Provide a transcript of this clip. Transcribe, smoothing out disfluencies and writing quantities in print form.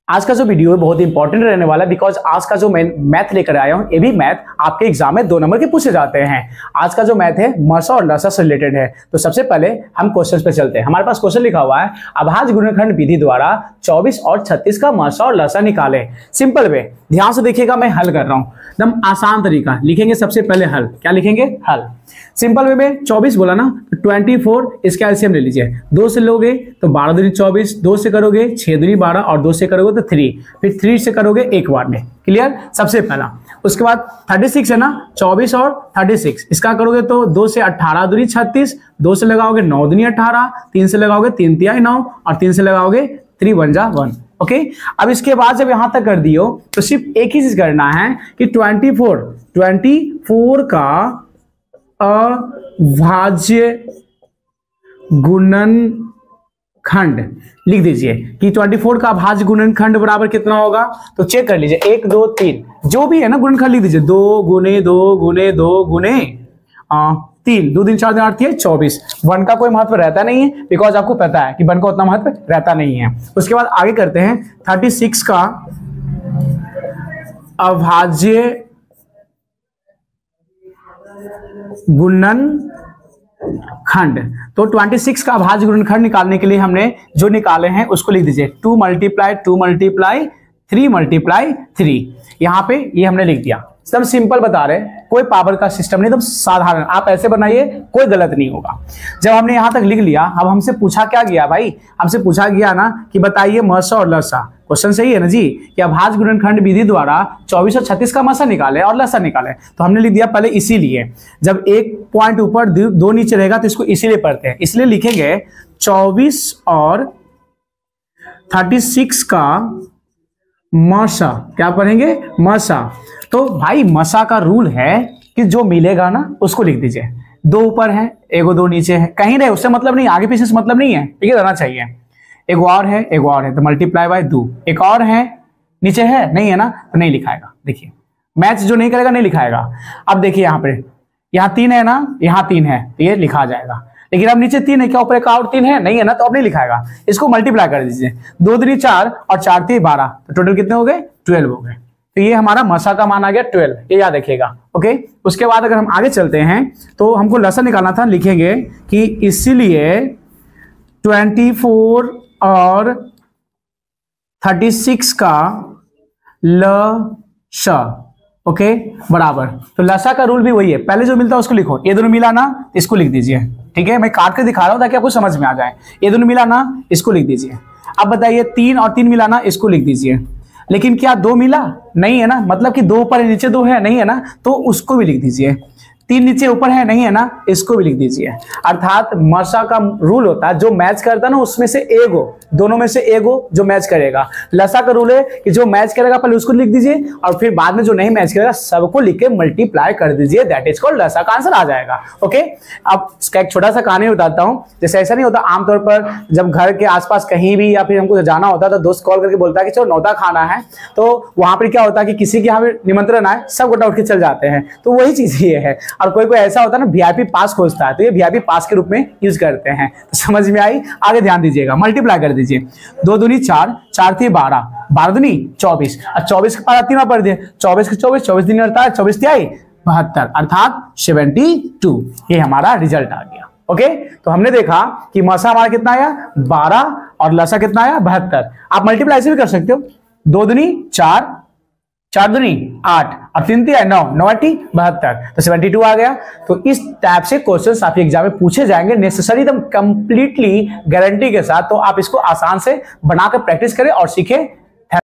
आज का जो वीडियो है बहुत इंपॉर्टेंट रहने वाला है बिकॉज आज का जो मैं मैथ लेकर आया हूं ये भी मैथ आपके एग्जाम में 2 नंबर के पूछे जाते हैं। आज का जो मैथ है मसा और लसा से रिलेटेड है। तो सबसे पहले हम क्वेश्चन पे चलते हैं। हमारे पास क्वेश्चन लिखा हुआ है अभाज्य गुणनखंड विधि द्वारा 24 और 36 का मसा और लसा निकाले। सिंपल वे, ध्यान से देखिएगा, मैं हल कर रहा हूं एकदम आसान तरीका। लिखेंगे सबसे पहले हल, क्या लिखेंगे? हल। सिंपल वे में 24 बोला ना तो 24 इसका एलसीएम ले लीजिए। 2 से लोगे तो 12 दूनी 24, 2 से करोगे 6 दूनी 12 और 2 से करोगे तो 3, फिर 3 से करोगे एक बार में। क्लियर? सबसे पहला। उसके बाद 36 है ना, 24 और 36 इसका करोगे तो 2 से 18 दूनी 36, 2 से लगाओगे 9 दूनी 18, 3 से लगाओगे 3 तिहाई 9 और 3 से लगाओगे 3 1 जा 1। ओके, अब इसके बाद जब यहां तक कर दियो तो सिर्फ एक ही चीज करना है कि 24 का अभाज्य गुणनखंड लिख दीजिए कि 24 का अभाज्य गुणनखंड बराबर कितना होगा। तो चेक कर लीजिए 1 2 3 जो भी है ना गुणनखंड लिख दीजिए। 2 गुने 2 गुने 2 गुने 3, 2 दिन 4 दिन 8 है 24। 1 का कोई महत्व रहता नहीं है बिकॉज आपको पता है कि 1 का उतना महत्व रहता नहीं है। उसके बाद आगे करते हैं 36 का अभाज्य गुणनखंड। तो 26 का अभाज्य गुणनखंड निकालने के लिए हमने जो निकाले हैं उसको लिख दीजिए 2 मल्टीप्लाई 3 मल्टीप्लाई 3। यहां पे ये हमने लिख दिया। सब सिंपल बता रहे, कोई पावर का सिस्टम नहीं, एकदम साधारण। आप ऐसे बनाइए, कोई गलत नहीं होगा। जब हमने यहां तक लिख लिया, अब हमसे पूछा क्या गया भाई? हमसे पूछा गया ना कि बताइए मसा और लसा। क्वेश्चन सही है ना जी कि अभाज्य गुणनखंड विधि द्वारा 24 और 36 का मसा निकाले और लसा निकाले। तो हमने लिख दिया पहले इसीलिए। जब एक पॉइंट ऊपर 2 नीचे रहेगा तो इसको इसीलिए पढ़ते हैं। इसलिए लिखेंगे 24 और 36 का मसा। क्या पढ़ेंगे? मसा। तो भाई मसा का रूल है कि जो मिलेगा ना उसको लिख दीजिए। 2 ऊपर है, 1 2 नीचे है, कहीं रहे उससे मतलब नहीं, आगे पीछे से मतलब नहीं है, ठीक है, रहना चाहिए। एक और है तो मल्टीप्लाई बाय 2। एक और है, नीचे है नहीं है ना तो नहीं लिखाएगा। देखिए मैच जो नहीं करेगा नहीं लिखाएगा। अब देखिए यहाँ पे, यहाँ 3 है ना, यहाँ 3 है तो ये लिखा जाएगा। लेकिन अब नीचे 3 है, क्या ऊपर एक और 3 है नहीं है ना तो अब नहीं लिखाएगा। इसको मल्टीप्लाई कर दीजिए। 2 दूनी 4 और 4 3 12 तो टोटल कितने हो गए? 12 हो गए। तो ये हमारा मसा का मान आ गया 12, ये याद रखिएगा। ओके, उसके बाद अगर हम आगे चलते हैं तो हमको लसा निकालना था। लिखेंगे कि इसीलिए 24 और 36 का लसा ओके बराबर। तो लसा का रूल भी वही है, पहले जो मिलता है उसको लिखो। ये दोनों मिला ना, इसको लिख दीजिए। ठीक है, मैं काट के दिखा रहा हूं ताकि आपको समझ में आ जाए। ये दोनों मिला ना, इसको लिख दीजिए। अब बताइए 3 और 3 मिला ना, इसको लिख दीजिए। लेकिन क्या 2 मिला? नहीं है ना, मतलब कि 2 ऊपर है नीचे 2 है नहीं है ना तो उसको भी लिख दीजिए। 3 नीचे ऊपर है नहीं है ना, इसको भी लिख दीजिए। अर्थात मसा का रूल होता है जो मैच करता है ना उसमें से एगो, दोनों में से एगो जो मैच करेगा। लसा का रूल है कि जो मैच करेगा पहले उसको लिख दीजिए और फिर बाद में जो नहीं मैच करेगा सबको लिख के मल्टीप्लाई कर दीजिए। दैट इज कॉल्ड लसा का आंसर आ जाएगा। ओके, अब इसका एक छोटा सा कहानी बताता हूं। जैसे ऐसा नहीं होता आमतौर पर जब घर के आसपास कहीं भी या फिर हमको जाना होता है तो दोस्त कॉल करके बोलता है कि चलो नौता खाना है, तो वहां पर क्या होता है कि किसी के यहाँ पे निमंत्रण आए सब गोटा उठ के चल जाते हैं। तो वही चीज ये है। और कोई कोई ऐसा होता है ना वीआईपी पास खोजता है तो ये वीआईपी पास के रूप में यूज करते हैं। तो समझ में आई? आगे ध्यान दीजिएगा, मल्टीप्लाई कर दीजिए। 2 दूनी 4, 4 3 12, 12 दूनी 24 और 24 के पास 3 पढ़ दिए। 24 के 24, 24 दिन 48, 24 तिहाई 72 अर्थात 72। ये हमारा रिजल्ट आ गया। ओके, तो हमने देखा कि मसा हमारा कितना आया 12 और लसा कितना आया 72। आप मल्टीप्लाई से भी कर सकते हो। 2 दूनी 4, 4 दूनी 8 और 3 तिहाई 9, 9 8 72 तो 72 आ गया। तो इस टाइप से क्वेश्चंस आपके एग्जाम में पूछे जाएंगे नेसेसरी एकदम कंप्लीटली गारंटी के साथ। तो आप इसको आसान से बनाकर प्रैक्टिस करें और सीखें।